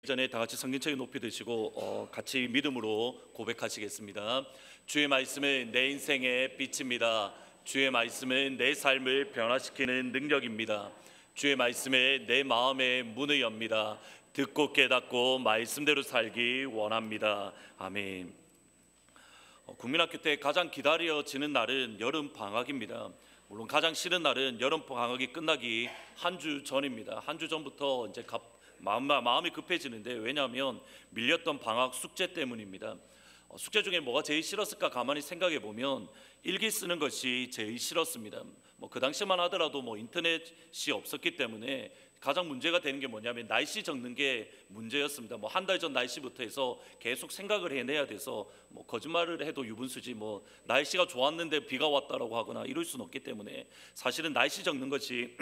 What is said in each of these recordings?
전에 다 같이 성경책에 높이 드시고 같이 믿음으로 고백하시겠습니다. 주의 말씀은 내 인생의 빛입니다. 주의 말씀은 내 삶을 변화시키는 능력입니다. 주의 말씀에 내 마음의 문을 엽니다. 듣고 깨닫고 말씀대로 살기 원합니다. 아멘. 국민학교 때 가장 기다려지는 날은 여름 방학입니다. 물론 가장 싫은 날은 여름 방학이 끝나기 한 주 전입니다. 한 주 전부터 이제 마음이 급해지는데, 왜냐하면 밀렸던 방학 숙제 때문입니다. 숙제 중에 뭐가 제일 싫었을까 가만히 생각해 보면 일기 쓰는 것이 제일 싫었습니다. 그 당시만 하더라도 인터넷이 없었기 때문에 가장 문제가 되는 게 뭐냐면 날씨 적는 게 문제였습니다. 한 달 전 날씨부터 해서 계속 생각을 해내야 돼서 거짓말을 해도 유분수지 날씨가 좋았는데 비가 왔다라고 하거나 이럴 수는 없기 때문에 사실은 날씨 적는 것이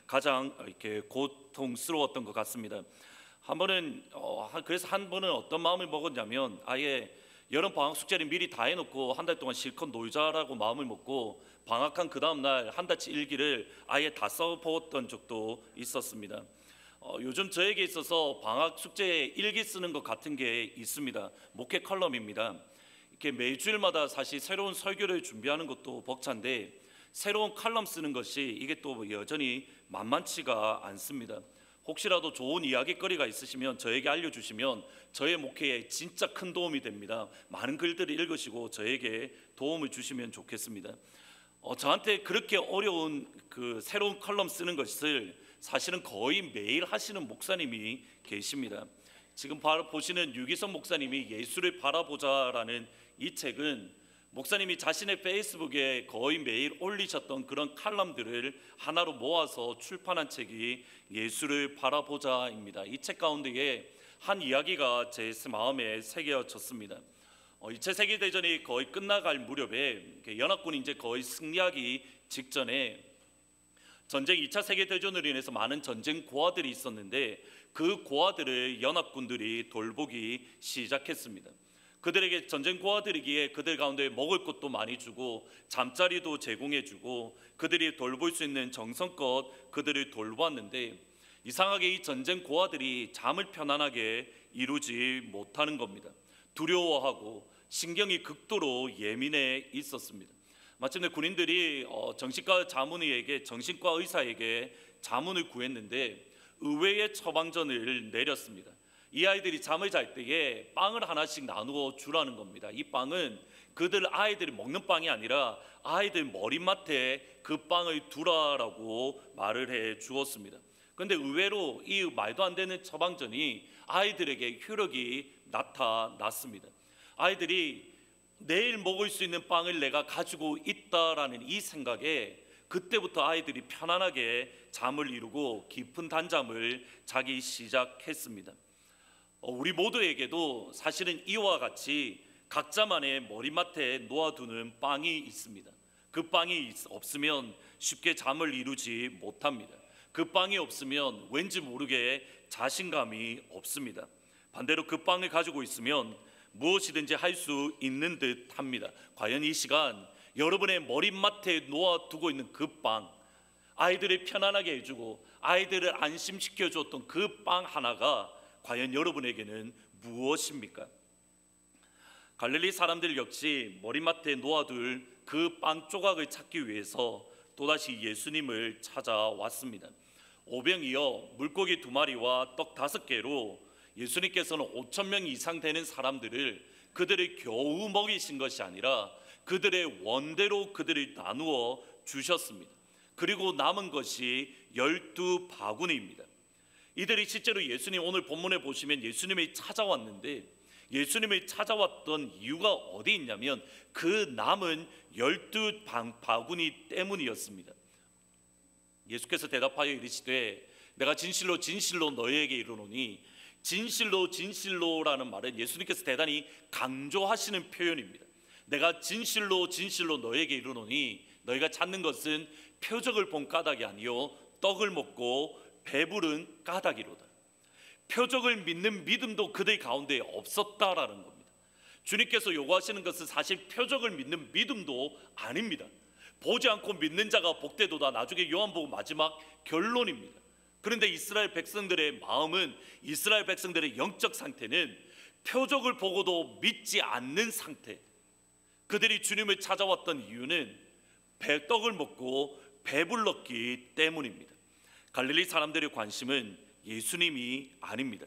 가장 이렇게 고통스러웠던 것 같습니다. 그래서 한 번은 어떤 마음을 먹었냐면 아예 여름 방학 숙제를 미리 다 해놓고 한 달 동안 실컷 놀자라고 마음을 먹고 방학한 그 다음 날 한 달치 일기를 아예 다 써보았던 적도 있었습니다. 요즘 저에게 있어서 방학 숙제에 일기 쓰는 것 같은 게 있습니다. 목회 컬럼입니다. 이렇게 매주일마다 사실 새로운 설교를 준비하는 것도 벅찬데 새로운 칼럼 쓰는 것이 이게 또 여전히 만만치가 않습니다. 혹시라도 좋은 이야기거리가 있으시면 저에게 알려주시면 저의 목회에 진짜 큰 도움이 됩니다. 많은 글들을 읽으시고 저에게 도움을 주시면 좋겠습니다. 저한테 그렇게 어려운 새로운 컬럼 쓰는 것을 사실은 거의 매일 하시는 목사님이 계십니다. 지금 바로 보시는 유기성 목사님이 예수를 바라보자라는 이 책은 목사님이 자신의 페이스북에 거의 매일 올리셨던 그런 칼럼들을 하나로 모아서 출판한 책이 예수를 바라보자입니다. 이 책 가운데에 한 이야기가 제 마음에 새겨졌습니다. 2차 세계대전이 거의 끝나갈 무렵에 연합군이 이제 거의 승리하기 직전에 전쟁 2차 세계대전으로 인해서 많은 전쟁 고아들이 있었는데 그 고아들을 연합군들이 돌보기 시작했습니다. 그들에게 전쟁 고아들이기에 그들 가운데 먹을 것도 많이 주고 잠자리도 제공해주고 그들이 돌볼 수 있는 정성껏 그들을 돌보았는데 이상하게 이 전쟁 고아들이 잠을 편안하게 이루지 못하는 겁니다. 두려워하고 신경이 극도로 예민해 있었습니다. 마침내 군인들이 정신과 의사에게 자문을 구했는데 의외의 처방전을 내렸습니다. 이 아이들이 잠을 잘 때에 빵을 하나씩 나누어 주라는 겁니다. 이 빵은 아이들이 먹는 빵이 아니라 아이들 머리맡에 그 빵을 두라라고 말을 해 주었습니다. 그런데 의외로 이 말도 안 되는 처방전이 아이들에게 효력이 나타났습니다. 아이들이 내일 먹을 수 있는 빵을 내가 가지고 있다라는 이 생각에 그때부터 아이들이 편안하게 잠을 이루고 깊은 단잠을 자기 시작했습니다. 우리 모두에게도 사실은 이와 같이 각자만의 머리맡에 놓아두는 빵이 있습니다. 그 빵이 없으면 쉽게 잠을 이루지 못합니다. 그 빵이 없으면 왠지 모르게 자신감이 없습니다. 반대로 그 빵을 가지고 있으면 무엇이든지 할 수 있는 듯 합니다. 과연 이 시간 여러분의 머리맡에 놓아두고 있는 그 빵, 아이들을 편안하게 해주고 아이들을 안심시켜 주었던 그 빵 하나가 과연 여러분에게는 무엇입니까? 갈릴리 사람들 역시 머리맡에 놓아둘 그 빵 조각을 찾기 위해서 또다시 예수님을 찾아왔습니다. 오병이어 물고기 2마리와 떡 5개로 예수님께서는 5,000명 이상 되는 사람들을 그들을 겨우 먹이신 것이 아니라 그들의 원대로 그들을 나누어 주셨습니다. 그리고 남은 것이 12바구니입니다. 이들이 실제로 예수님, 오늘 본문에 보시면 예수님을 찾아왔는데 예수님을 찾아왔던 이유가 어디 있냐면 그 남은 12바구니 때문이었습니다. 예수께서 대답하여 이르시되 내가 진실로 진실로 너희에게 이르노니, 진실로 진실로라는 말은 예수님께서 대단히 강조하시는 표현입니다. 내가 진실로 진실로 너희에게 이르노니 너희가 찾는 것은 표적을 본 까닭이 아니요 떡을 먹고 배부른 까닭이로다. 표적을 믿는 믿음도 그들 가운데 없었다라는 겁니다. 주님께서 요구하시는 것은 사실 표적을 믿는 믿음도 아닙니다. 보지 않고 믿는 자가 복되도다. 나중에 요한복음 마지막 결론입니다. 그런데 이스라엘 백성들의 마음은, 이스라엘 백성들의 영적 상태는 표적을 보고도 믿지 않는 상태. 그들이 주님을 찾아왔던 이유는 떡을 먹고 배불렀기 때문입니다. 갈릴리 사람들의 관심은 예수님이 아닙니다.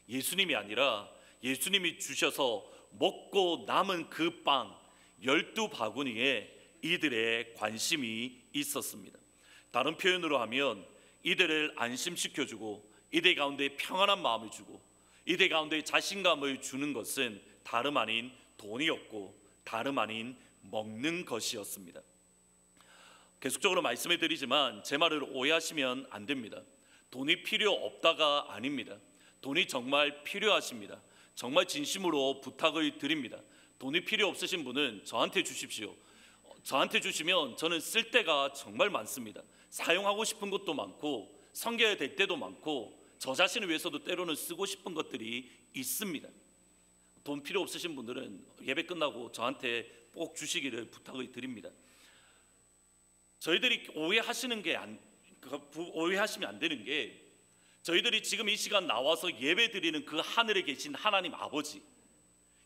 예수님이 아니라 예수님이 주셔서 먹고 남은 그 빵 12바구니에 이들의 관심이 있었습니다. 다른 표현으로 하면 이들을 안심시켜주고 이들 가운데 평안한 마음을 주고 이들 가운데 자신감을 주는 것은 다름 아닌 돈이었고 다름 아닌 먹는 것이었습니다. 계속적으로 말씀을 드리지만 제 말을 오해하시면 안 됩니다. 돈이 필요 없다가 아닙니다. 돈이 정말 필요하십니다. 정말 진심으로 부탁을 드립니다. 돈이 필요 없으신 분은 저한테 주십시오. 저한테 주시면 저는 쓸 때가 정말 많습니다. 사용하고 싶은 것도 많고 섬겨야 될 때도 많고 저 자신을 위해서도 때로는 쓰고 싶은 것들이 있습니다. 돈 필요 없으신 분들은 예배 끝나고 저한테 꼭 주시기를 부탁을 드립니다. 저희들이 오해하시면 안 되는 게, 저희들이 지금 이 시간 나와서 예배 드리는 그 하늘에 계신 하나님 아버지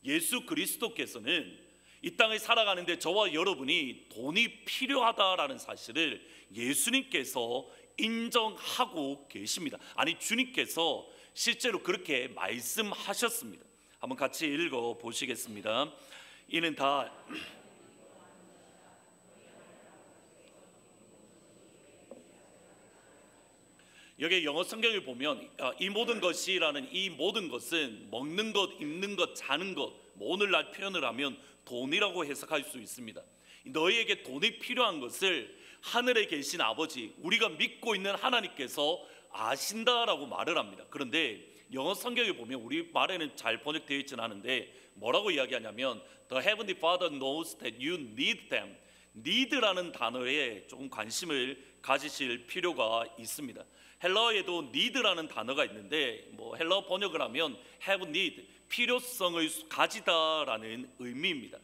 예수 그리스도께서는 이 땅을 살아가는데 저와 여러분이 돈이 필요하다라는 사실을 예수님께서 인정하고 계십니다. 아니, 주님께서 실제로 그렇게 말씀하셨습니다. 한번 같이 읽어 보시겠습니다. 이는 다 여기 영어 성경을 보면 이 모든 것이라는 이 모든 것은 먹는 것, 입는 것, 자는 것, 뭐 오늘날 표현을 하면 돈이라고 해석할 수 있습니다. 너희에게 돈이 필요한 것을 하늘에 계신 아버지, 우리가 믿고 있는 하나님께서 아신다라고 말을 합니다. 그런데 영어 성경을 보면 우리 말에는 잘 번역되어 있지는 않은데 뭐라고 이야기하냐면 The Heavenly Father knows that you need them. need라는 단어에 조금 관심을 가지실 필요가 있습니다. 헬라어에도 need라는 단어가 있는데 뭐 헬라어 번역을 하면 have need, 필요성을 가지다라는 의미입니다.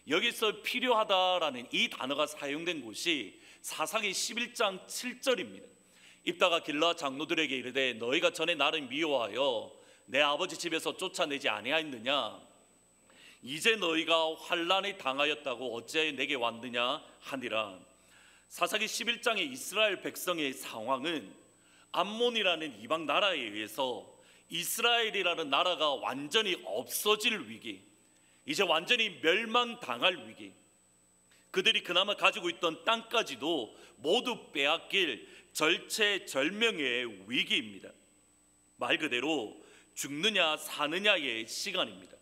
여기서 필요하다라는 이 단어가 사용된 곳이 사사기 11장 7절입니다. 입다가 길라 장로들에게 이르되 너희가 전에 나를 미워하여 내 아버지 집에서 쫓아내지 아니하였느냐? 이제 너희가 환난에 당하였다고 어찌하여 내게 왔느냐 하니라. 사사기 11장의 이스라엘 백성의 상황은 암몬이라는 이방 나라에 의해서 이스라엘이라는 나라가 완전히 없어질 위기, 이제 완전히 멸망당할 위기, 그들이 그나마 가지고 있던 땅까지도 모두 빼앗길 절체절명의 위기입니다. 말 그대로 죽느냐 사느냐의 시간입니다.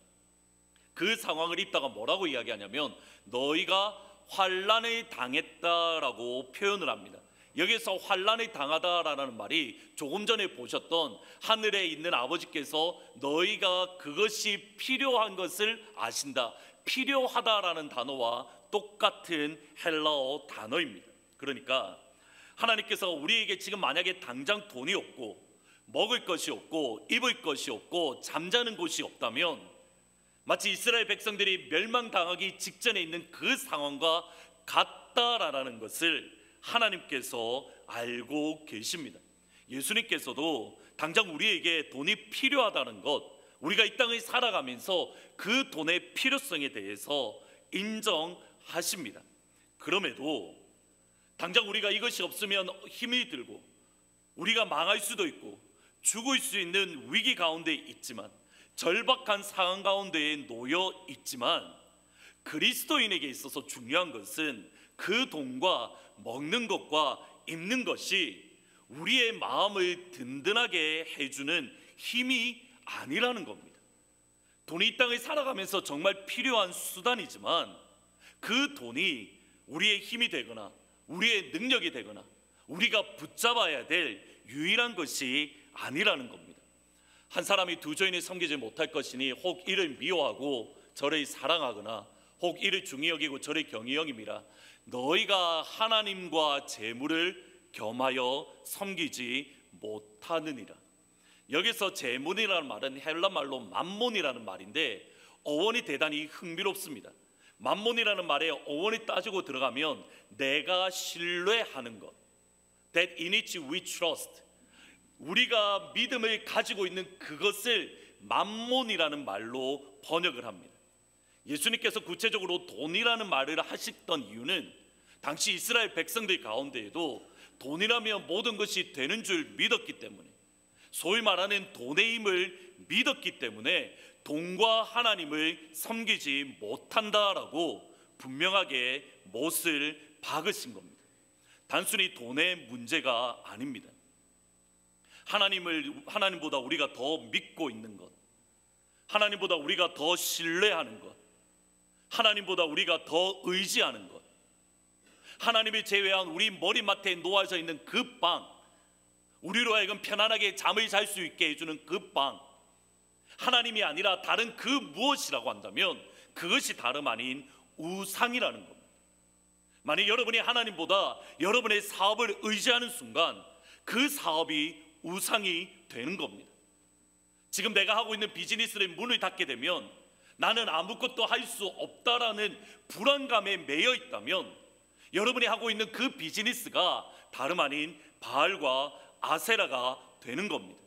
그 상황을 입다가 뭐라고 이야기하냐면 너희가 환난에 당했다라고 표현을 합니다. 여기서 환난에 당하다라는 말이 조금 전에 보셨던 하늘에 있는 아버지께서 너희가 그것이 필요한 것을 아신다, 필요하다라는 단어와 똑같은 헬라어 단어입니다. 그러니까 하나님께서 우리에게 지금 만약에 당장 돈이 없고 먹을 것이 없고 입을 것이 없고 잠자는 곳이 없다면 마치 이스라엘 백성들이 멸망당하기 직전에 있는 그 상황과 같다라는 것을 하나님께서 알고 계십니다. 예수님께서도 당장 우리에게 돈이 필요하다는 것, 우리가 이 땅을 살아가면서 그 돈의 필요성에 대해서 인정하십니다. 그럼에도 당장 우리가 이것이 없으면 힘이 들고 우리가 망할 수도 있고 죽을 수 있는 위기 가운데 있지만, 절박한 상황 가운데에 놓여 있지만, 그리스도인에게 있어서 중요한 것은 그 돈과 먹는 것과 입는 것이 우리의 마음을 든든하게 해주는 힘이 아니라는 겁니다. 돈이 이 땅을 살아가면서 정말 필요한 수단이지만 그 돈이 우리의 힘이 되거나 우리의 능력이 되거나 우리가 붙잡아야 될 유일한 것이 아니라는 겁니다. 한 사람이 두 주인을 섬기지 못할 것이니 혹 이를 미워하고 저를 사랑하거나 혹 이를 중히 여기고 저를 경히 여김이라. 너희가 하나님과 재물을 겸하여 섬기지 못하느니라. 여기서 재물이라는 말은 헬라 말로 맘몬이라는 말인데 어원이 대단히 흥미롭습니다. 맘몬이라는 말에 어원이 따지고 들어가면 내가 신뢰하는 것, that in which we trust, 우리가 믿음을 가지고 있는 그것을 맘몬이라는 말로 번역을 합니다. 예수님께서 구체적으로 돈이라는 말을 하셨던 이유는 당시 이스라엘 백성들 가운데에도 돈이라면 모든 것이 되는 줄 믿었기 때문에, 소위 말하는 돈의 힘을 믿었기 때문에 돈과 하나님을 섬기지 못한다라고 분명하게 못을 박으신 겁니다. 단순히 돈의 문제가 아닙니다. 하나님보다 우리가 더 믿고 있는 것, 하나님보다 우리가 더 신뢰하는 것, 하나님보다 우리가 더 의지하는 것, 하나님을 제외한 우리 머리맡에 놓아져 있는 그 빵, 우리로 하여금 편안하게 잠을 잘 수 있게 해주는 그 빵, 하나님이 아니라 다른 그 무엇이라고 한다면 그것이 다름 아닌 우상이라는 겁니다. 만약 여러분이 하나님보다 여러분의 사업을 의지하는 순간 그 사업이 우상이 되는 겁니다. 지금 내가 하고 있는 비즈니스를 문을 닫게 되면 나는 아무것도 할 수 없다라는 불안감에 매여 있다면 여러분이 하고 있는 그 비즈니스가 다름 아닌 바알과 아세라가 되는 겁니다.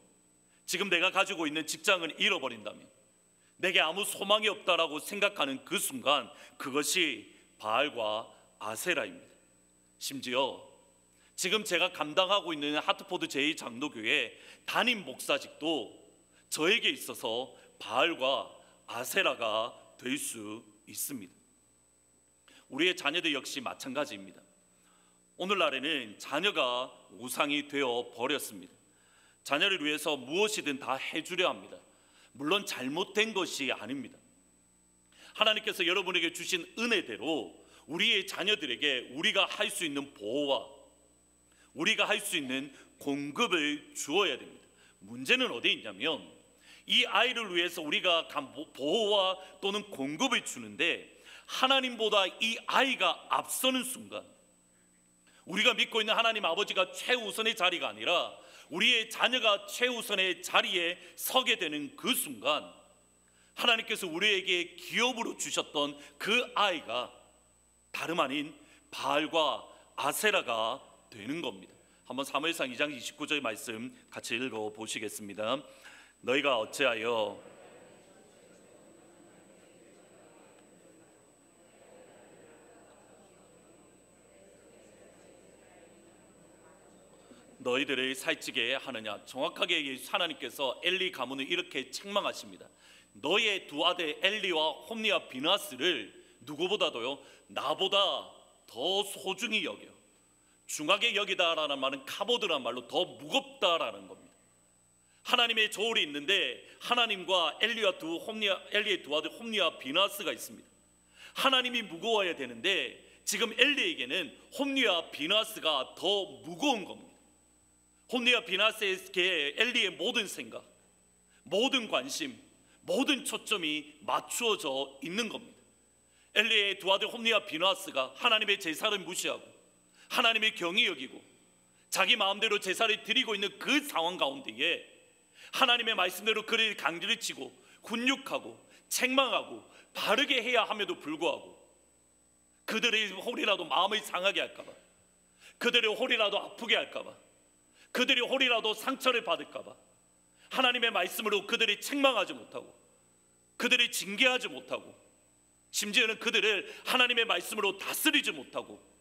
지금 내가 가지고 있는 직장을 잃어버린다면, 내게 아무 소망이 없다라고 생각하는 그 순간 그것이 바알과 아세라입니다. 심지어 지금 제가 감당하고 있는 하트포드 제2장로교회 담임 목사직도 저에게 있어서 바알과 아세라가 될 수 있습니다. 우리의 자녀들 역시 마찬가지입니다. 오늘날에는 자녀가 우상이 되어 버렸습니다. 자녀를 위해서 무엇이든 다 해주려 합니다. 물론 잘못된 것이 아닙니다. 하나님께서 여러분에게 주신 은혜대로 우리의 자녀들에게 우리가 할 수 있는 보호와 우리가 할 수 있는 공급을 주어야 됩니다. 문제는 어디에 있냐면 이 아이를 위해서 우리가 보호와 또는 공급을 주는데 하나님보다 이 아이가 앞서는 순간, 우리가 믿고 있는 하나님 아버지가 최우선의 자리가 아니라 우리의 자녀가 최우선의 자리에 서게 되는 그 순간 하나님께서 우리에게 기업으로 주셨던 그 아이가 다름 아닌 바알과 아세라가 되는 겁니다. 한번 사무엘상 2장 29절 말씀 같이 읽어보시겠습니다. 너희가 어찌하여 너희들을 살찌게 하느냐. 정확하게 하나님께서 엘리 가문을 이렇게 책망하십니다. 너의 두 아들 엘리와 홈리와 비나스를 누구보다도요 나보다 더 소중히 여겨. 중하게 여기다라는 말은 카보드라는 말로 더 무겁다라는 겁니다. 하나님의 저울이 있는데 하나님과 엘리의 두 아들 홈리와 비나스가 있습니다. 하나님이 무거워야 되는데 지금 엘리에게는 홈리와 비나스가 더 무거운 겁니다. 홈리와 비나스에게 엘리의 모든 생각, 모든 관심, 모든 초점이 맞추어져 있는 겁니다. 엘리의 두 아들 홈리와 비나스가 하나님의 제사를 무시하고 하나님의 경히 여기고 자기 마음대로 제사를 드리고 있는 그 상황 가운데에 하나님의 말씀대로 그를 강제를 치고 훈육하고 책망하고 바르게 해야 함에도 불구하고 그들의 홀이라도 마음을 상하게 할까봐, 그들의 홀이라도 아프게 할까봐, 그들이 홀이라도 상처를 받을까봐 하나님의 말씀으로 그들이 책망하지 못하고 그들이 징계하지 못하고 심지어는 그들을 하나님의 말씀으로 다스리지 못하고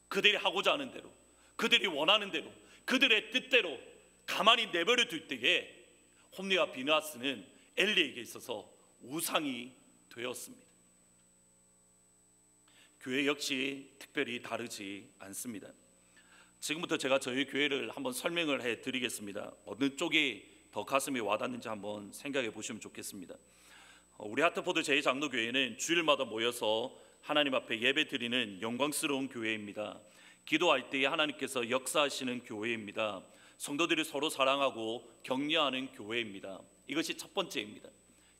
그들이 하고자 하는 대로, 그들이 원하는 대로, 그들의 뜻대로 가만히 내버려 둘 때에 홈리와 비나스는 엘리에게 있어서 우상이 되었습니다. 교회 역시 특별히 다르지 않습니다. 지금부터 제가 저희 교회를 한번 설명을 해드리겠습니다. 어느 쪽이 더 가슴에 와닿는지 한번 생각해 보시면 좋겠습니다. 우리 하트포드 제2장로교회는 주일마다 모여서 하나님 앞에 예배 드리는 영광스러운 교회입니다. 기도할 때에 하나님께서 역사하시는 교회입니다. 성도들이 서로 사랑하고 격려하는 교회입니다. 이것이 첫 번째입니다.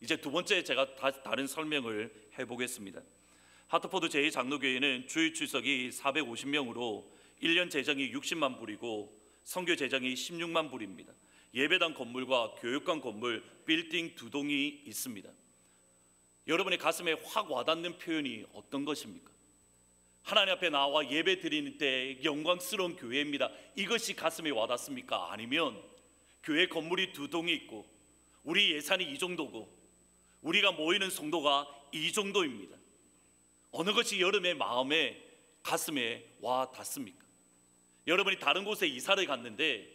이제 두 번째 제가 다른 설명을 해보겠습니다. 하트포드 제2장로교회는 주일 출석이 450명으로 1년 재정이 60만 불이고 선교 재정이 16만 불입니다. 예배당 건물과 교육관 건물 빌딩 2동이 있습니다. 여러분의 가슴에 확 와닿는 표현이 어떤 것입니까? 하나님 앞에 나와 예배 드리는 때 영광스러운 교회입니다. 이것이 가슴에 와닿습니까? 아니면 교회 건물이 2동이 있고 우리 예산이 이 정도고 우리가 모이는 성도가 이 정도입니다. 어느 것이 여러분의 마음에 가슴에 와 닿습니까? 여러분이 다른 곳에 이사를 갔는데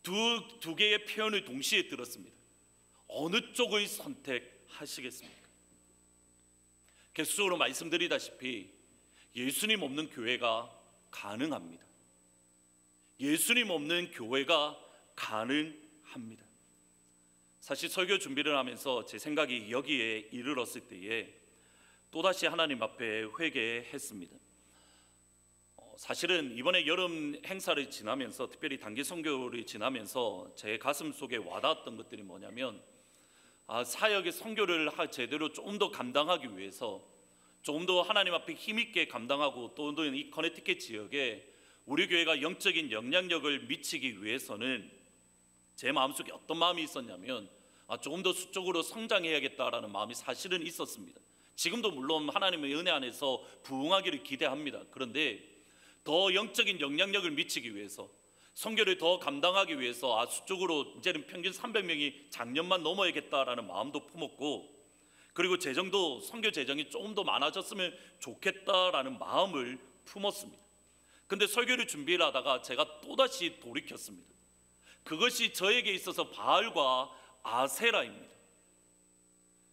두 개의 표현을 동시에 들었습니다. 어느 쪽을 선택하시겠습니까? 계속적으로 말씀드리다시피 예수님 없는 교회가 가능합니다. 예수님 없는 교회가 가능합니다. 사실 설교 준비를 하면서 제 생각이 여기에 이르렀을 때에 또다시 하나님 앞에 회개했습니다. 사실은 이번에 여름 행사를 지나면서 특별히 단기 선교를 지나면서 제 가슴 속에 와닿았던 것들이 뭐냐면 사역의 선교를 제대로 조금 더 감당하기 위해서 조금 더 하나님 앞에 힘있게 감당하고 또 이 커네티켓 지역에 우리 교회가 영적인 영향력을 미치기 위해서는 제 마음속에 어떤 마음이 있었냐면 조금 더 수적으로 성장해야겠다라는 마음이 사실은 있었습니다. 지금도 물론 하나님의 은혜 안에서 부흥하기를 기대합니다. 그런데 더 영적인 영향력을 미치기 위해서 선교를 더 감당하기 위해서 수적으로 이제는 평균 300명이 작년만 넘어야겠다라는 마음도 품었고, 그리고 재정도 선교 재정이 조금 더 많아졌으면 좋겠다라는 마음을 품었습니다. 근데 설교를 준비를 하다가 제가 또다시 돌이켰습니다. 그것이 저에게 있어서 바알과 아세라입니다.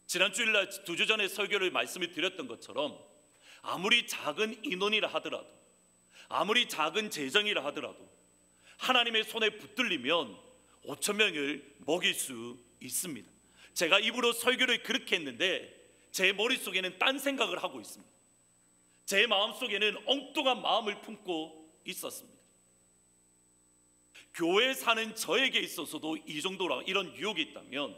지난 주일날 2주 전에 설교를 말씀을 드렸던 것처럼 아무리 작은 인원이라 하더라도 아무리 작은 재정이라 하더라도 하나님의 손에 붙들리면 5,000명을 먹일 수 있습니다. 제가 입으로 설교를 그렇게 했는데 제 머릿속에는 딴 생각을 하고 있습니다. 제 마음속에는 엉뚱한 마음을 품고 있었습니다. 교회 사는 저에게 있어서도 이 정도라 이런 유혹이 있다면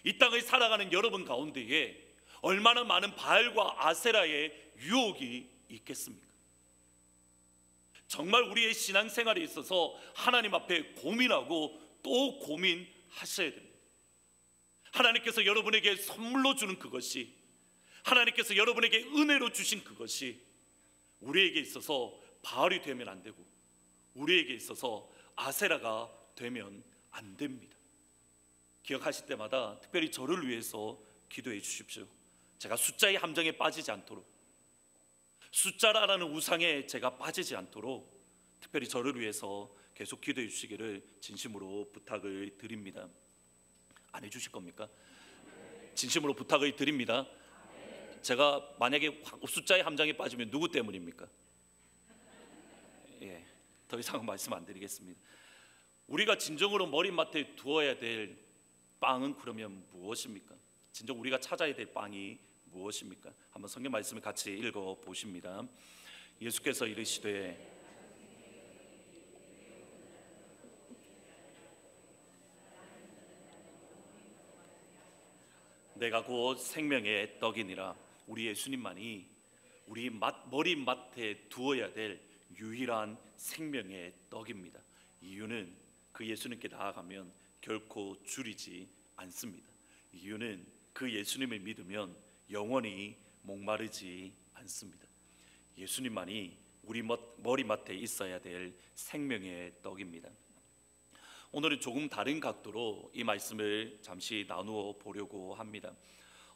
이 땅을 살아가는 여러분 가운데에 얼마나 많은 바알과 아세라의 유혹이 있겠습니까? 정말 우리의 신앙생활에 있어서 하나님 앞에 고민하고 또 고민하셔야 됩니다. 하나님께서 여러분에게 선물로 주는 그것이, 하나님께서 여러분에게 은혜로 주신 그것이 우리에게 있어서 바알이 되면 안 되고 우리에게 있어서 아세라가 되면 안 됩니다. 기억하실 때마다 특별히 저를 위해서 기도해 주십시오. 제가 숫자의 함정에 빠지지 않도록, 숫자라는 우상에 제가 빠지지 않도록 특별히 저를 위해서 계속 기도해 주시기를 진심으로 부탁을 드립니다. 안 해주실 겁니까? 진심으로 부탁을 드립니다. 제가 만약에 숫자의 함정에 빠지면 누구 때문입니까? 더 이상은 말씀 안 드리겠습니다. 우리가 진정으로 머리맡에 두어야 될 빵은 그러면 무엇입니까? 진정 우리가 찾아야 될 빵이 무엇입니까? 한번 성경 말씀을 같이 읽어 보십니다. 예수께서 이르시되 내가 곧 생명의 떡이니라. 우리 예수님만이 우리 머리맡에 두어야 될 유일한 생명의 떡입니다. 이유는 그 예수님께 나아가면 결코 줄이지 않습니다. 이유는 그 예수님을 믿으면 영원히 목마르지 않습니다. 예수님만이 우리 머리맡에 있어야 될 생명의 떡입니다. 오늘은 조금 다른 각도로 이 말씀을 잠시 나누어 보려고 합니다.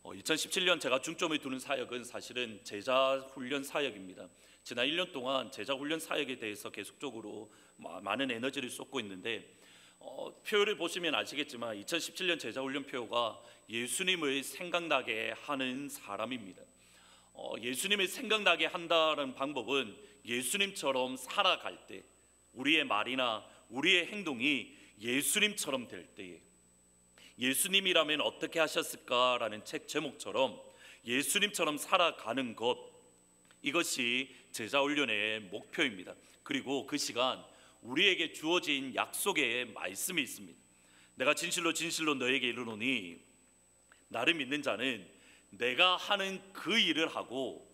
2017년 제가 중점을 두는 사역은 사실은 제자훈련 사역입니다. 지난 1년 동안 제자훈련 사역에 대해서 계속적으로 많은 에너지를 쏟고 있는데 표를 보시면 아시겠지만 2017년 제자훈련 표가 예수님을 생각나게 하는 사람입니다. 예수님을 생각나게 한다는 방법은 예수님처럼 살아갈 때 우리의 말이나 우리의 행동이 예수님처럼 될 때에, 예수님이라면 어떻게 하셨을까라는 책 제목처럼 예수님처럼 살아가는 것, 이것이 제자훈련의 목표입니다. 그리고 그 시간 우리에게 주어진 약속의 말씀이 있습니다. 내가 진실로 진실로 너에게 이르노니 나를 믿는 자는 내가 하는 그 일을 하고,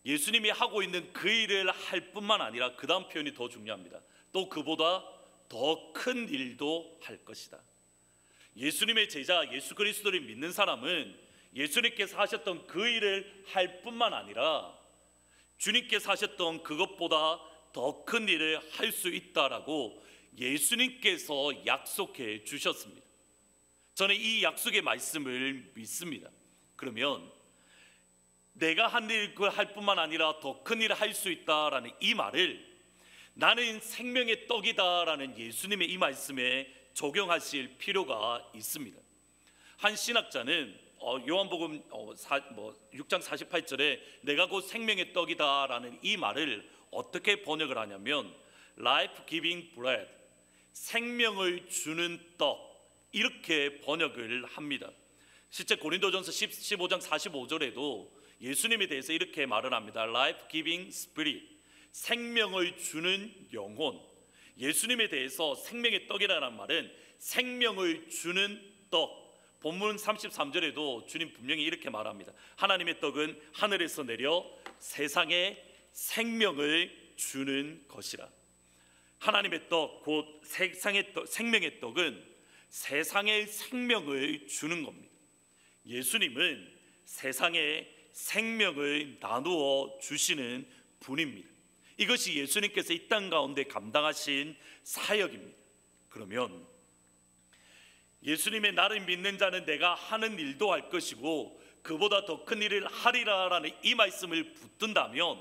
예수님이 하고 있는 그 일을 할 뿐만 아니라 그 다음 표현이 더 중요합니다. 또 그보다 더 큰 일도 할 것이다. 예수님의 제자 예수 그리스도를 믿는 사람은 예수님께서 하셨던 그 일을 할 뿐만 아니라 주님께서 하셨던 그것보다 더 큰 일을 할 수 있다라고 예수님께서 약속해 주셨습니다. 저는 이 약속의 말씀을 믿습니다. 그러면 내가 한 일을 할 뿐만 아니라 더 큰 일을 할 수 있다라는 이 말을 나는 생명의 떡이다라는 예수님의 이 말씀에 적용하실 필요가 있습니다. 한 신학자는 요한복음 6장 48절에 내가 곧 생명의 떡이다라는 이 말을 어떻게 번역을 하냐면 Life Giving Bread, 생명을 주는 떡, 이렇게 번역을 합니다. 실제 고린도전서 15장 45절에도 예수님에 대해서 이렇게 말을 합니다. Life Giving Spirit, 생명을 주는 영혼. 예수님에 대해서 생명의 떡이라는 말은 생명을 주는 떡. 본문 33절에도 주님 분명히 이렇게 말합니다. 하나님의 떡은 하늘에서 내려 세상에 생명을 주는 것이라. 하나님의 떡, 곧 세상의 떡, 생명의 떡은 세상에 생명을 주는 겁니다. 예수님은 세상에 생명을 나누어 주시는 분입니다. 이것이 예수님께서 이 땅 가운데 감당하신 사역입니다. 그러면 예수님의 나를 믿는 자는 내가 하는 일도 할 것이고 그보다 더 큰 일을 하리라라는 이 말씀을 붙든다면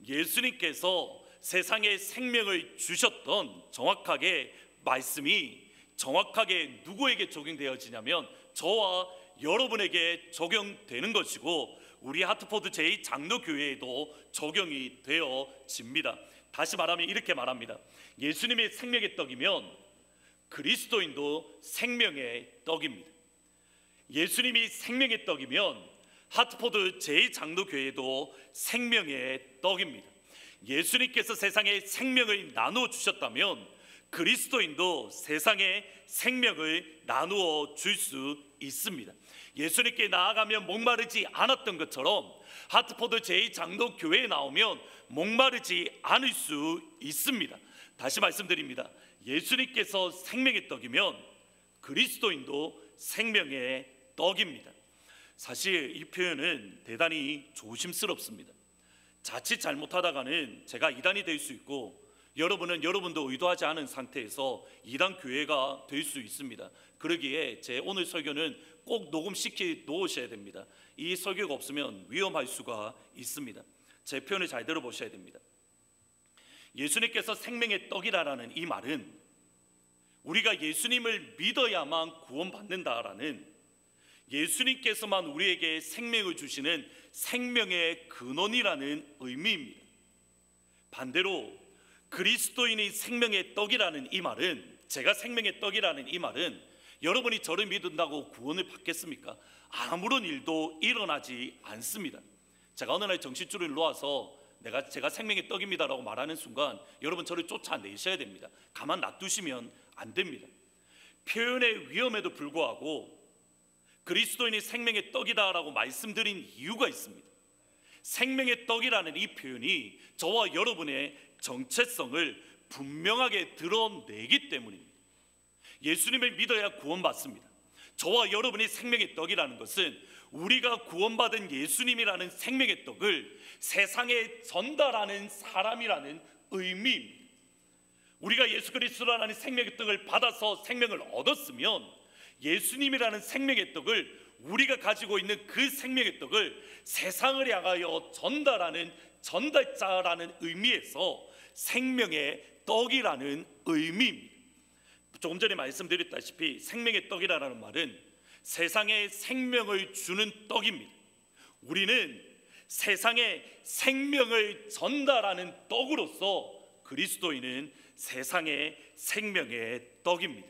예수님께서 세상에 생명을 주셨던 정확하게 말씀이 정확하게 누구에게 적용되어지냐면 저와 여러분에게 적용되는 것이고 우리 하트포드 제2장로교회에도 적용이 되어집니다. 다시 말하면 이렇게 말합니다. 예수님의 생명의 떡이면 그리스도인도 생명의 떡입니다. 예수님이 생명의 떡이면 하트포드 제2장로교회도 생명의 떡입니다. 예수님께서 세상에 생명을 나누어 주셨다면 그리스도인도 세상에 생명을 나누어 줄 수 있습니다. 예수님께 나아가면 목마르지 않았던 것처럼 하트포드 제2장로교회에 나오면 목마르지 않을 수 있습니다. 다시 말씀드립니다. 예수님께서 생명의 떡이면 그리스도인도 생명의 떡입니다. 사실 이 표현은 대단히 조심스럽습니다. 자칫 잘못하다가는 제가 이단이 될 수 있고 여러분은 여러분도 의도하지 않은 상태에서 이단 교회가 될 수 있습니다. 그러기에 제 오늘 설교는 꼭 녹음시켜 놓으셔야 됩니다. 이 설교가 없으면 위험할 수가 있습니다. 제 표현을 잘 들어보셔야 됩니다. 예수님께서 생명의 떡이라는 이 말은 우리가 예수님을 믿어야만 구원받는다라는 예수님께서만 우리에게 생명을 주시는 생명의 근원이라는 의미입니다. 반대로 그리스도인이 생명의 떡이라는 이 말은 제가 생명의 떡이라는 이 말은 여러분이 저를 믿는다고 구원을 받겠습니까? 아무런 일도 일어나지 않습니다. 제가 어느 날 정신줄을 놓아서 제가 생명의 떡입니다라고 말하는 순간 여러분 저를 쫓아내셔야 됩니다. 가만 놔두시면 안 됩니다. 표현의 위험에도 불구하고 그리스도인이 생명의 떡이다라고 말씀드린 이유가 있습니다. 생명의 떡이라는 이 표현이 저와 여러분의 정체성을 분명하게 드러내기 때문입니다. 예수님을 믿어야 구원받습니다. 저와 여러분이 생명의 떡이라는 것은 우리가 구원받은 예수님이라는 생명의 떡을 세상에 전달하는 사람이라는 의미입니다. 우리가 예수 그리스도라는 생명의 떡을 받아서 생명을 얻었으면 예수님이라는 생명의 떡을 우리가 가지고 있는 그 생명의 떡을 세상을 향하여 전달하는 전달자라는 의미에서 생명의 떡이라는 의미입니다. 조금 전에 말씀드렸다시피 생명의 떡이라는 말은 세상에 생명을 주는 떡입니다. 우리는 세상에 생명을 전달하는 떡으로서 그리스도인은 세상의 생명의 떡입니다.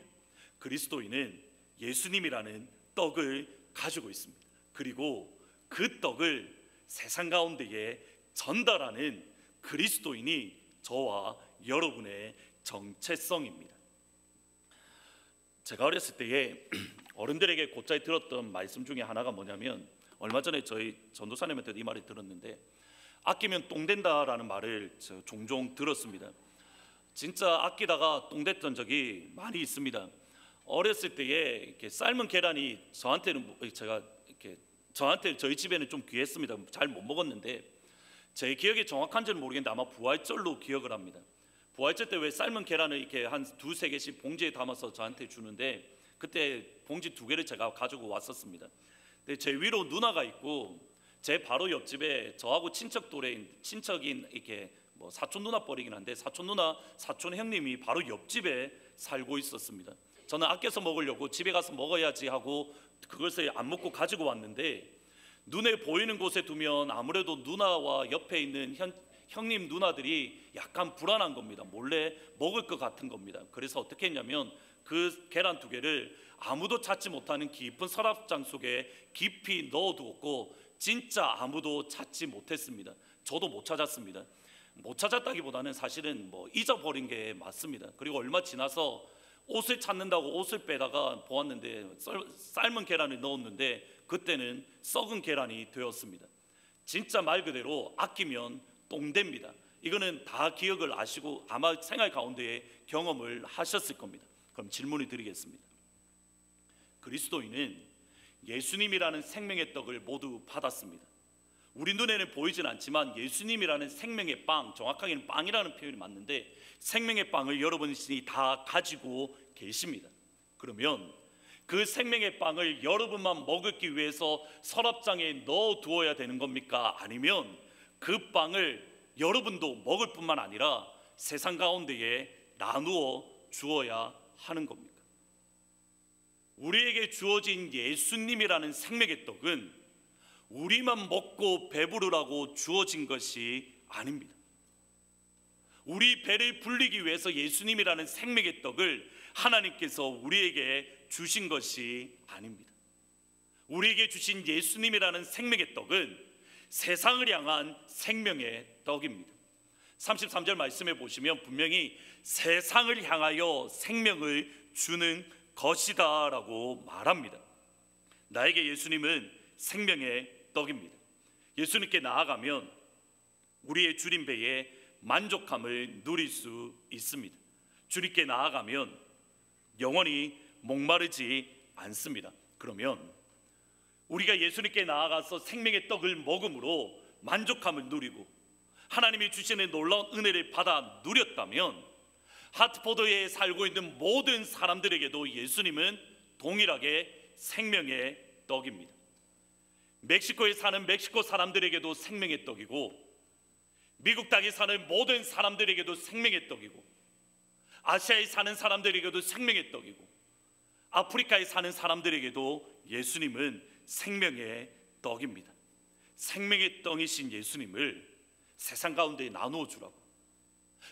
그리스도인은 예수님이라는 떡을 가지고 있습니다. 그리고 그 떡을 세상 가운데에 전달하는 그리스도인이 저와 여러분의 정체성입니다. 제가 어렸을 때에 어른들에게 곧잘 들었던 말씀 중에 하나가 뭐냐면 얼마 전에 저희 전도사님한테 이 말을 들었는데 아끼면 똥 된다라는 말을 종종 들었습니다. 진짜 아끼다가 똥 됐던 적이 많이 있습니다. 어렸을 때에 이렇게 삶은 계란이 저한테 저희 집에는 좀 귀했습니다. 잘 못 먹었는데 제 기억이 정확한지는 모르겠는데 아마 부활절로 기억을 합니다. 부활절 때 왜 삶은 계란을 이렇게 한 두세 개씩 봉지에 담아서 저한테 주는데 그때 봉지 2개를 제가 가지고 왔었습니다. 근데 제 위로 누나가 있고 제 바로 옆집에 저하고 친척인 이렇게 뭐 사촌 누나 뻘이긴 한데 사촌 누나, 사촌 형님이 바로 옆집에 살고 있었습니다. 저는 아껴서 먹으려고 집에 가서 먹어야지 하고 그것을 안 먹고 가지고 왔는데 눈에 보이는 곳에 두면 아무래도 누나와 옆에 있는 형님 누나들이 약간 불안한 겁니다. 몰래 먹을 것 같은 겁니다. 그래서 어떻게 했냐면 그 계란 2개를 아무도 찾지 못하는 깊은 서랍장 속에 깊이 넣어두었고 진짜 아무도 찾지 못했습니다. 저도 못 찾았습니다. 못 찾았다기보다는 사실은 뭐 잊어버린 게 맞습니다. 그리고 얼마 지나서 옷을 찾는다고 옷을 빼다가 보았는데 삶은 계란을 넣었는데 그때는 썩은 계란이 되었습니다. 진짜 말 그대로 아끼면 똥됩니다. 이거는 다 기억을 아시고 아마 생활 가운데에 경험을 하셨을 겁니다. 그럼 질문을 드리겠습니다. 그리스도인은 예수님이라는 생명의 떡을 모두 받았습니다. 우리 눈에는 보이진 않지만 예수님이라는 생명의 빵, 정확하게는 빵이라는 표현이 맞는데 생명의 빵을 여러분이 다 가지고 계십니다. 그러면 그 생명의 빵을 여러분만 먹기 위해서 서랍장에 넣어두어야 되는 겁니까? 아니면 그 빵을 여러분도 먹을 뿐만 아니라 세상 가운데에 나누어 주어야 하는 겁니까? 우리에게 주어진 예수님이라는 생명의 떡은 우리만 먹고 배부르라고 주어진 것이 아닙니다. 우리 배를 불리기 위해서 예수님이라는 생명의 떡을 하나님께서 우리에게 주신 것이 아닙니다. 우리에게 주신 예수님이라는 생명의 떡은 세상을 향한 생명의 떡입니다. 33절 말씀에 보시면 분명히 세상을 향하여 생명을 주는 것이다 라고 말합니다. 나에게 예수님은 생명의 떡입니다. 예수님께 나아가면 우리의 주린 배에 만족함을 누릴 수 있습니다. 주님께 나아가면 영원히 목마르지 않습니다. 그러면 우리가 예수님께 나아가서 생명의 떡을 먹음으로 만족함을 누리고 하나님이 주시는 놀라운 은혜를 받아 누렸다면 하트포드에 살고 있는 모든 사람들에게도 예수님은 동일하게 생명의 떡입니다. 멕시코에 사는 멕시코 사람들에게도 생명의 떡이고 미국 땅에 사는 모든 사람들에게도 생명의 떡이고 아시아에 사는 사람들에게도 생명의 떡이고 아프리카에 사는 사람들에게도 예수님은 생명의 떡입니다. 생명의 떡이신 예수님을 세상 가운데 나누어 주라고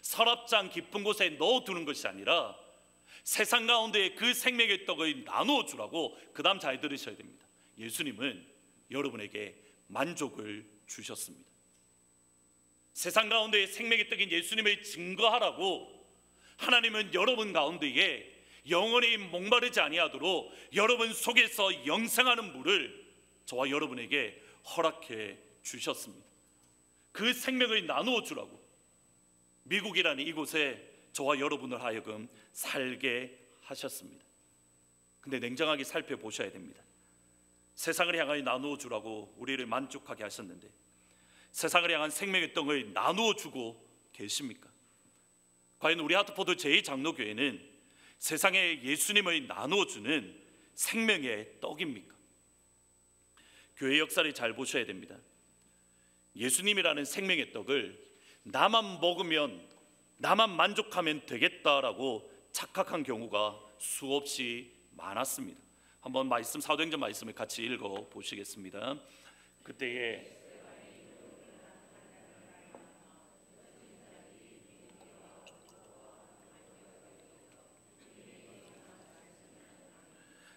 서랍장 깊은 곳에 넣어두는 것이 아니라 세상 가운데 그 생명의 떡을 나누어 주라고. 그 다음 잘 들으셔야 됩니다. 예수님은 여러분에게 만족을 주셨습니다. 세상 가운데 생명의 떡인 예수님을 증거하라고 하나님은 여러분 가운데에 영원히 목마르지 아니하도록 여러분 속에서 영생하는 물을 저와 여러분에게 허락해 주셨습니다. 그 생명을 나누어 주라고 미국이라는 이곳에 저와 여러분을 하여금 살게 하셨습니다. 근데 냉정하게 살펴보셔야 됩니다. 세상을 향하여 나누어 주라고 우리를 만족하게 하셨는데 세상을 향한 생명의 떡을 나누어 주고 계십니까? 과연 우리 하트포드 제2장로교회는 세상에 예수님을 나누어 주는 생명의 떡입니까? 교회 역사를 잘 보셔야 됩니다. 예수님이라는 생명의 떡을 나만 먹으면 나만 만족하면 되겠다라고 착각한 경우가 수없이 많았습니다. 한번 말씀 사도행전 말씀을 같이 읽어 보시겠습니다. 그때에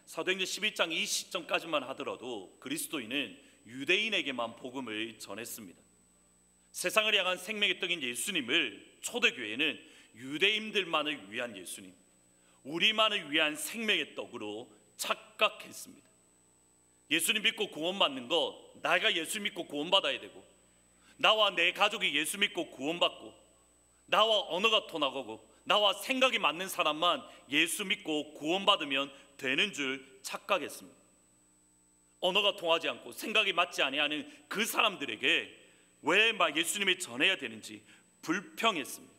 사도행전 11장 이 시점까지만 하더라도 그리스도인은 유대인에게만 복음을 전했습니다. 세상을 향한 생명의 떡인 예수님을 초대교회는 유대인들만을 위한 예수님, 우리만을 위한 생명의 떡으로 착각했습니다. 예수님 믿고 구원받는 것, 내가 예수 믿고 구원받아야 되고 나와 내 가족이 예수 믿고 구원받고 나와 언어가 통하고 나와 생각이 맞는 사람만 예수 믿고 구원받으면 되는 줄 착각했습니다. 언어가 통하지 않고 생각이 맞지 아니하는 그 사람들에게 왜 막 예수님을 전해야 되는지 불평했습니다.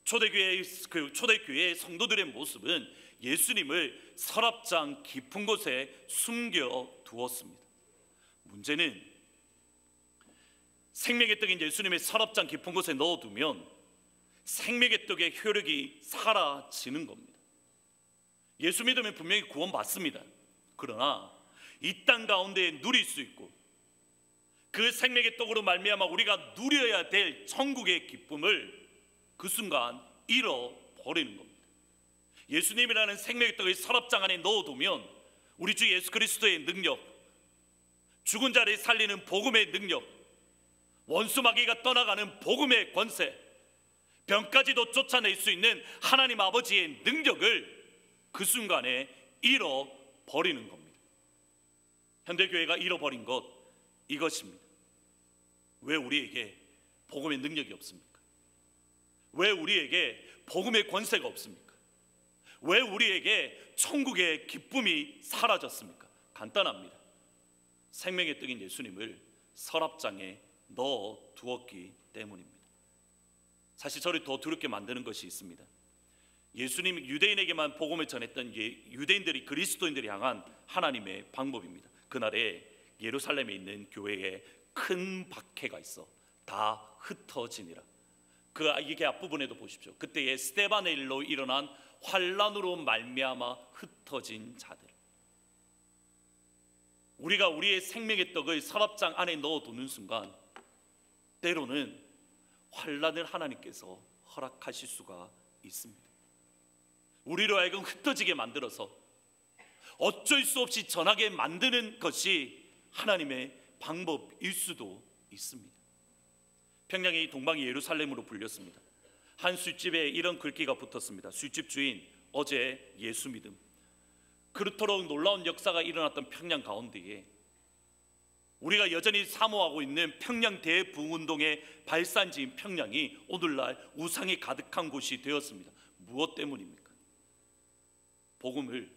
초대교회의 성도들의 모습은 예수님을 서랍장 깊은 곳에 숨겨 두었습니다. 문제는 생명의 떡인 예수님의 서랍장 깊은 곳에 넣어두면 생명의 떡의 효력이 사라지는 겁니다. 예수 믿으면 분명히 구원받습니다. 그러나 이 땅 가운데 누릴 수 있고 그 생명의 떡으로 말미암아 우리가 누려야 될 천국의 기쁨을 그 순간 잃어버리는 겁니다. 예수님이라는 생명의 떡을 서랍장 안에 넣어두면 우리 주 예수 그리스도의 능력, 죽은 자를 살리는 복음의 능력, 원수 마귀가 떠나가는 복음의 권세, 병까지도 쫓아낼 수 있는 하나님 아버지의 능력을 그 순간에 잃어버리는 겁니다. 현대교회가 잃어버린 것 이것입니다. 왜 우리에게 복음의 능력이 없습니까? 왜 우리에게 복음의 권세가 없습니까? 왜 우리에게 천국의 기쁨이 사라졌습니까? 간단합니다. 생명의 떡인 예수님을 서랍장에 넣어 두었기 때문입니다. 사실 저를 더 두렵게 만드는 것이 있습니다. 예수님이 유대인에게만 복음을 전했던 유대인들이 그리스도인들을 향한 하나님의 방법입니다. 그날에 예루살렘에 있는 교회에 큰 박해가 있어 다 흩어지니라. 이게 앞부분에도 보십시오. 그때에 스데반의 일로 일어난 환란으로 말미암아 흩어진 자들. 우리가 우리의 생명의 떡을 서랍장 안에 넣어두는 순간 때로는 환란을 하나님께서 허락하실 수가 있습니다. 우리로 하여금 흩어지게 만들어서 어쩔 수 없이 전하게 만드는 것이 하나님의 방법일 수도 있습니다. 평양의 동방이 예루살렘으로 불렸습니다. 한 술집에 이런 글귀가 붙었습니다. 술집 주인, 어제 예수 믿음. 그렇도록 놀라운 역사가 일어났던 평양 가운데에 우리가 여전히 사모하고 있는 평양 대부흥운동의 발산지인 평양이 오늘날 우상이 가득한 곳이 되었습니다. 무엇 때문입니까? 복음을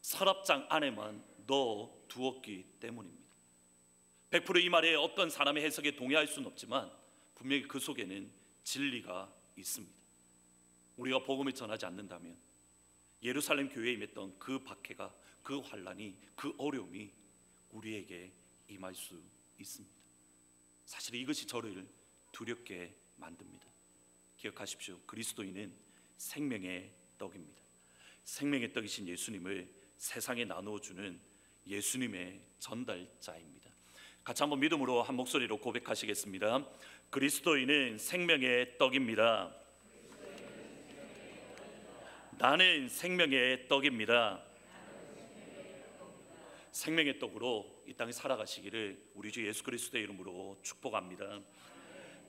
서랍장 안에만 넣어 두었기 때문입니다. 100% 이 말에 어떤 사람의 해석에 동의할 수는 없지만 분명히 그 속에는 진리가 있습니다. 우리가 복음을 전하지 않는다면 예루살렘 교회에 임했던 그 박해가, 그 환란이, 그 어려움이 우리에게 임할 수 있습니다. 사실 이것이 저를 두렵게 만듭니다. 기억하십시오. 그리스도인은 생명의 떡입니다. 생명의 떡이신 예수님을 세상에 나누어 주는 예수님의 전달자입니다. 같이 한번 믿음으로 한 목소리로 고백하시겠습니다. 그리스도인은 생명의 떡입니다. 나는 생명의 떡입니다. 생명의 떡으로 이 땅에 살아가시기를 우리 주 예수 그리스도의 이름으로 축복합니다.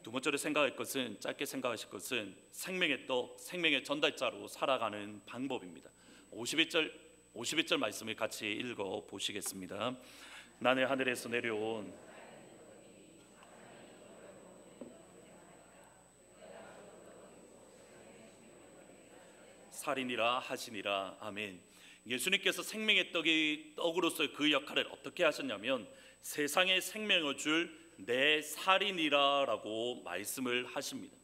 두 번째로 생각할 것은, 짧게 생각하실 것은 생명의 떡, 생명의 전달자로 살아가는 방법입니다. 51절 말씀을 같이 읽어 보시겠습니다. 나는 하늘에서 내려온 살이니라 하시니라. 아멘. 예수님께서 생명의 떡으로서 그 역할을 어떻게 하셨냐면 세상에 생명을 줄 내 살이니라라고 말씀을 하십니다.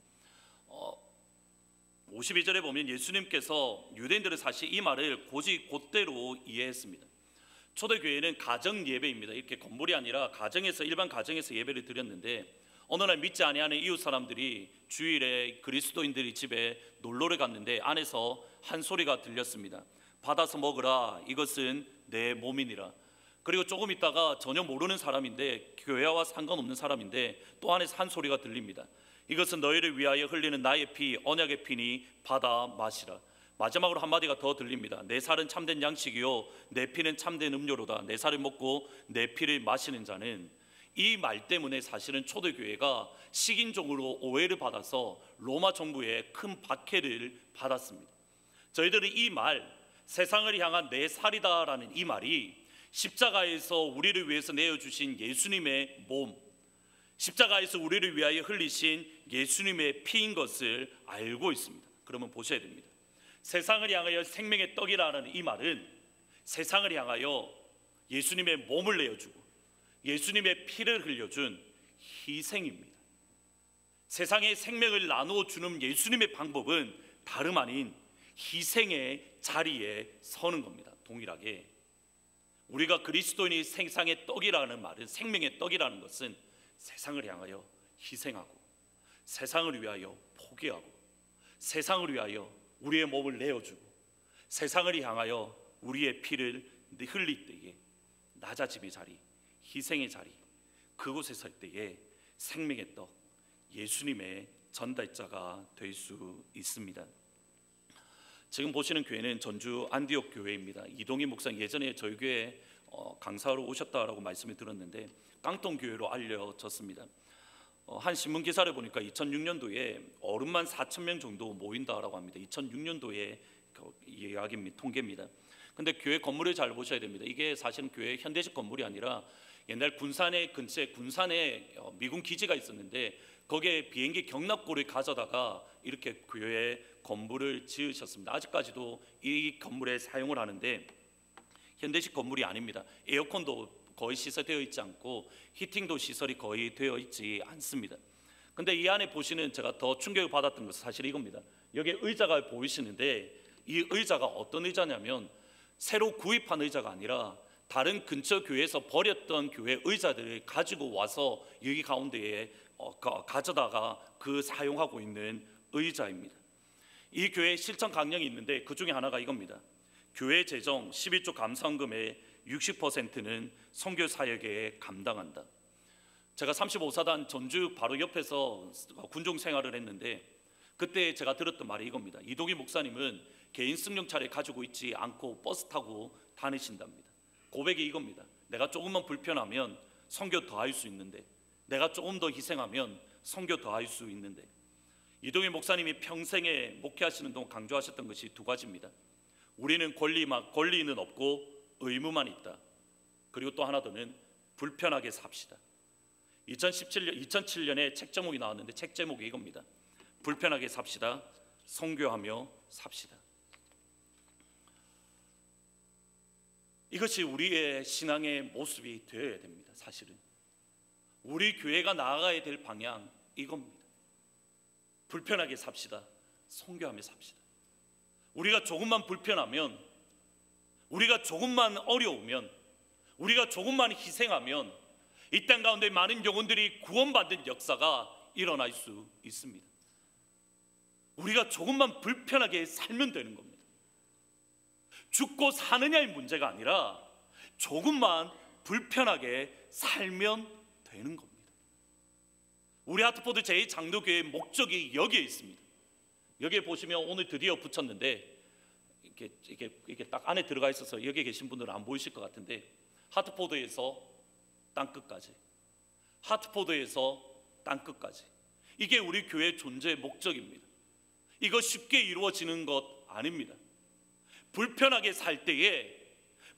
52절에 보면 예수님께서 유대인들은 사실 이 말을 곧대로 이해했습니다. 초대교회는 가정 예배입니다. 이렇게 건물이 아니라 가정에서, 일반 가정에서 예배를 드렸는데 어느 날 믿지 아니하는 이웃 사람들이 주일에 그리스도인들이 집에 놀러를 갔는데 안에서 한 소리가 들렸습니다. 받아서 먹으라, 이것은 내 몸이니라. 그리고 조금 있다가 전혀 모르는 사람인데, 교회와 상관없는 사람인데 또 안에서 한 소리가 들립니다. 이것은 너희를 위하여 흘리는 나의 피, 언약의 피니 받아 마시라. 마지막으로 한마디가 더 들립니다. 내 살은 참된 양식이요 내 피는 참된 음료로다. 내 살을 먹고 내 피를 마시는 자는, 이 말 때문에 사실은 초대교회가 식인종으로 오해를 받아서 로마 정부에 큰 박해를 받았습니다. 저희들은 이 말, 세상을 향한 내 살이다라는 이 말이 십자가에서 우리를 위해서 내어주신 예수님의 몸, 십자가에서 우리를 위하여 흘리신 예수님의 피인 것을 알고 있습니다. 그러면 보셔야 됩니다. 세상을 향하여 생명의 떡이라는 이 말은 세상을 향하여 예수님의 몸을 내어주고 예수님의 피를 흘려준 희생입니다. 세상에 생명을 나누어 주는 예수님의 방법은 다름 아닌 희생의 자리에 서는 겁니다. 동일하게 우리가 그리스도인이 생상의 떡이라는 말은, 생명의 떡이라는 것은 세상을 향하여 희생하고, 세상을 위하여 포기하고, 세상을 위하여 우리의 몸을 내어주고, 세상을 향하여 우리의 피를 흘릴 때에 낮아짐의 자리, 희생의 자리, 그곳에 설 때에 생명의 떡, 예수님의 전달자가 될 수 있습니다. 지금 보시는 교회는 전주 안디옥 교회입니다. 이동희 목사님 예전에 저희 교회 강사로 오셨다라고 말씀을 들었는데 깡통 교회로 알려졌습니다. 한 신문 기사를 보니까 2006년도에 어른만 4,000명 정도 모인다라고 합니다. 2006년도에 이야기입니다. 통계입니다. 근데 교회 건물을 잘 보셔야 됩니다. 이게 사실은 교회 현대식 건물이 아니라 옛날 군산의 근처에 군산에 미군 기지가 있었는데 거기에 비행기 경납고를 가져다가 이렇게 교회 건물을 지으셨습니다. 아직까지도 이 건물에 사용을 하는데 현대식 건물이 아닙니다. 에어컨도 거의 시설되어 있지 않고 히팅도 시설이 거의 되어 있지 않습니다. 근데 이 안에 보시는 제가 더 충격을 받았던 것은 사실 이겁니다. 여기 의자가 보이시는데 이 의자가 어떤 의자냐면 새로 구입한 의자가 아니라 다른 근처 교회에서 버렸던 교회 의자들을 가지고 와서 여기 가운데에 가져다가 사용하고 있는 의자입니다. 이 교회 실천 강령이 있는데 그 중에 하나가 이겁니다. 교회 재정 11조 감사원금의 60%는 선교 사역에 감당한다. 제가 35사단 전주 바로 옆에서 군종 생활을 했는데 그때 제가 들었던 말이 이겁니다. 이동희 목사님은 개인 승용차를 가지고 있지 않고 버스 타고 다니신답니다. 고백이 이겁니다. 내가 조금만 불편하면 선교 더 할 수 있는데, 내가 조금 더 희생하면 선교 더 할 수 있는데, 이동희 목사님이 평생에 목회하시는 동안 강조하셨던 것이 두 가지입니다. 우리는 권리는 없고 의무만 있다. 그리고 또 하나 더는 불편하게 삽시다. 2007년에 책 제목이 나왔는데 책 제목이 이겁니다. 불편하게 삽시다. 선교하며 삽시다. 이것이 우리의 신앙의 모습이 되어야 됩니다. 사실은 우리 교회가 나아가야 될 방향 이겁니다. 불편하게 삽시다. 선교하며 삽시다. 우리가 조금만 불편하면, 우리가 조금만 어려우면, 우리가 조금만 희생하면 이 땅 가운데 많은 영혼들이 구원받는 역사가 일어날 수 있습니다. 우리가 조금만 불편하게 살면 되는 겁니다. 죽고 사느냐의 문제가 아니라 조금만 불편하게 살면 되는 겁니다. 우리 하트포드 제2장로교회의 목적이 여기에 있습니다. 여기에 보시면 오늘 드디어 붙였는데 이게 딱 안에 들어가 있어서 여기 계신 분들은 안 보이실 것 같은데 하트포드에서 땅끝까지, 하트포드에서 땅끝까지, 이게 우리 교회의 존재의 목적입니다. 이거 쉽게 이루어지는 것 아닙니다. 불편하게 살 때에,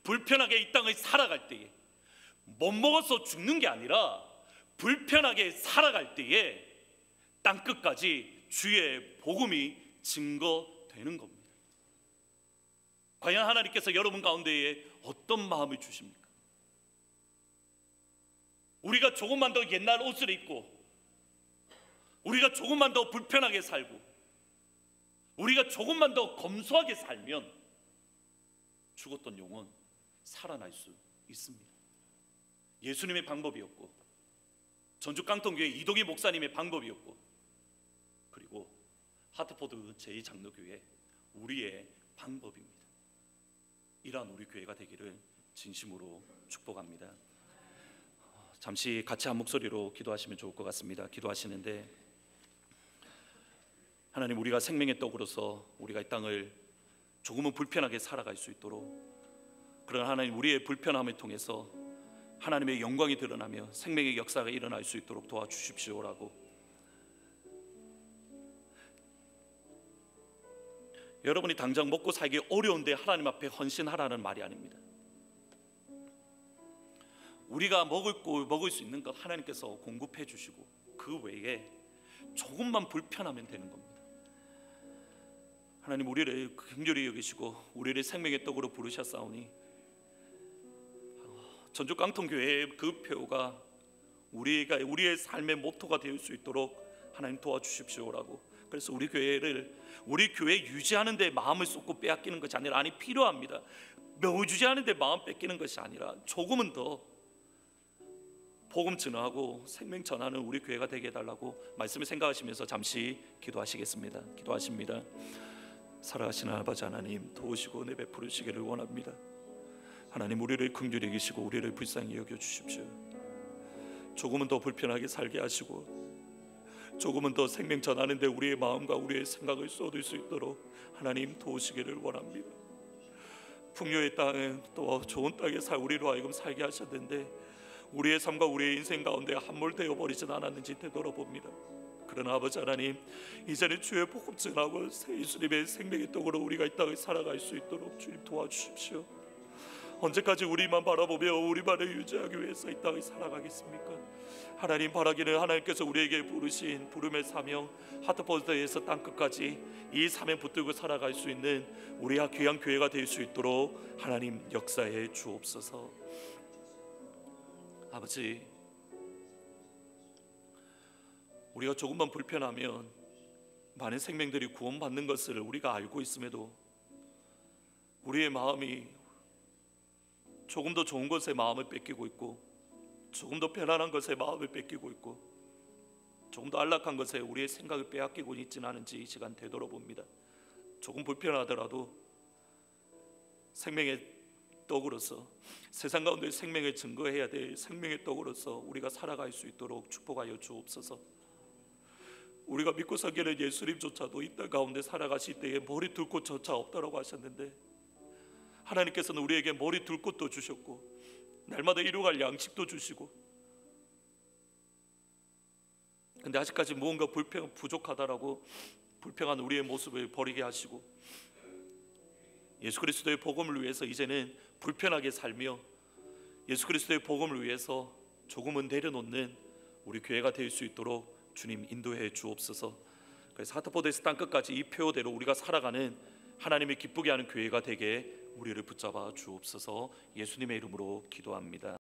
불편하게 이 땅을 살아갈 때에, 못 먹어서 죽는 게 아니라 불편하게 살아갈 때에 땅끝까지 주의 복음이 증거되는 겁니다. 과연 하나님께서 여러분 가운데에 어떤 마음을 주십니까? 우리가 조금만 더 옛날 옷을 입고, 우리가 조금만 더 불편하게 살고, 우리가 조금만 더 검소하게 살면 죽었던 영혼 살아날 수 있습니다. 예수님의 방법이었고, 전주 깡통교회 이동희 목사님의 방법이었고, 그리고 하트포드 제2장로교회 우리의 방법입니다. 이러한 우리 교회가 되기를 진심으로 축복합니다. 잠시 같이 한 목소리로 기도하시면 좋을 것 같습니다. 기도하시는데, 하나님, 우리가 생명의 떡으로서 우리가 이 땅을 조금은 불편하게 살아갈 수 있도록, 그러나 하나님, 우리의 불편함을 통해서 하나님의 영광이 드러나며 생명의 역사가 일어날 수 있도록 도와주십시오라고, 여러분이 당장 먹고 살기 어려운데 하나님 앞에 헌신하라는 말이 아닙니다. 우리가 먹을 수 있는 것 하나님께서 공급해 주시고 그 외에 조금만 불편하면 되는 겁니다. 하나님, 우리를 긍휼히 여기시고 우리를 생명의 떡으로 부르셨사오니 전주 깡통교회의 그 표가 우리의 삶의 모토가 될 수 있도록 하나님 도와주십시오라고. 그래서 우리 교회 유지하는 데 마음을 쏟고 빼앗기는 것이 아니라, 아니 필요합니다. 유지하는 데 마음 뺏기는 것이 아니라 조금은 더 복음 전하고 생명 전하는 우리 교회가 되게 해달라고 말씀을 생각하시면서 잠시 기도하시겠습니다. 기도하십니다. 살아가시는 아버지 하나님, 도우시고 은혜 베푸시기를 원합니다. 하나님, 우리를 긍휼히 여기시고 우리를 불쌍히 여겨주십시오. 조금은 더 불편하게 살게 하시고 조금은 더 생명 전하는 데 우리의 마음과 우리의 생각을 쏟을 수 있도록 하나님 도우시기를 원합니다. 풍요의 땅은 또 좋은 땅에 우리로 하여금 살게 하셨는데 우리의 삶과 우리의 인생 가운데 함몰되어 버리진 않았는지 되돌아봅니다. 그러나 아버지 하나님, 이제는 주의 복음 전하고 예수님의 생명의 떡으로 우리가 이 땅을 살아갈 수 있도록 주님 도와주십시오. 언제까지 우리만 바라보며 우리만을 유지하기 위해서 이 땅을 살아가겠습니까? 하나님, 바라기는 하나님께서 우리에게 부르신 부름의 사명, 하트포스트에서 땅끝까지 이 사명 붙들고 살아갈 수 있는 우리 귀한 교회가 될 수 있도록 하나님 역사해 주옵소서. 아버지, 우리가 조금만 불편하면 많은 생명들이 구원받는 것을 우리가 알고 있음에도 우리의 마음이 조금 더 좋은 것에 마음을 뺏기고 있고, 조금 더 편안한 것에 마음을 뺏기고 있고, 조금 더 안락한 것에 우리의 생각을 빼앗기고 있지는 않은지 이 시간 되돌아봅니다. 조금 불편하더라도 생명의 떡으로서, 세상 가운데 생명을 증거해야 될 생명의 떡으로서 우리가 살아갈 수 있도록 축복하여 주옵소서. 우리가 믿고 섬기는 예수님조차도 이 땅 가운데 살아가실 때에 머리 둘 곳조차 없다라고 하셨는데, 하나님께서는 우리에게 머리 둘 곳도 주셨고 날마다 이루어갈 양식도 주시고, 근데 아직까지 무언가 부족하다라고 불평한 우리의 모습을 버리게 하시고, 예수 그리스도의 복음을 위해서 이제는 불편하게 살며 예수 그리스도의 복음을 위해서 조금은 내려놓는 우리 교회가 될 수 있도록 주님 인도해 주옵소서. 그래서 하트포드에서 땅끝까지 이 표대로 우리가 살아가는 하나님을 기쁘게 하는 교회가 되게 우리를 붙잡아 주옵소서. 예수님의 이름으로 기도합니다.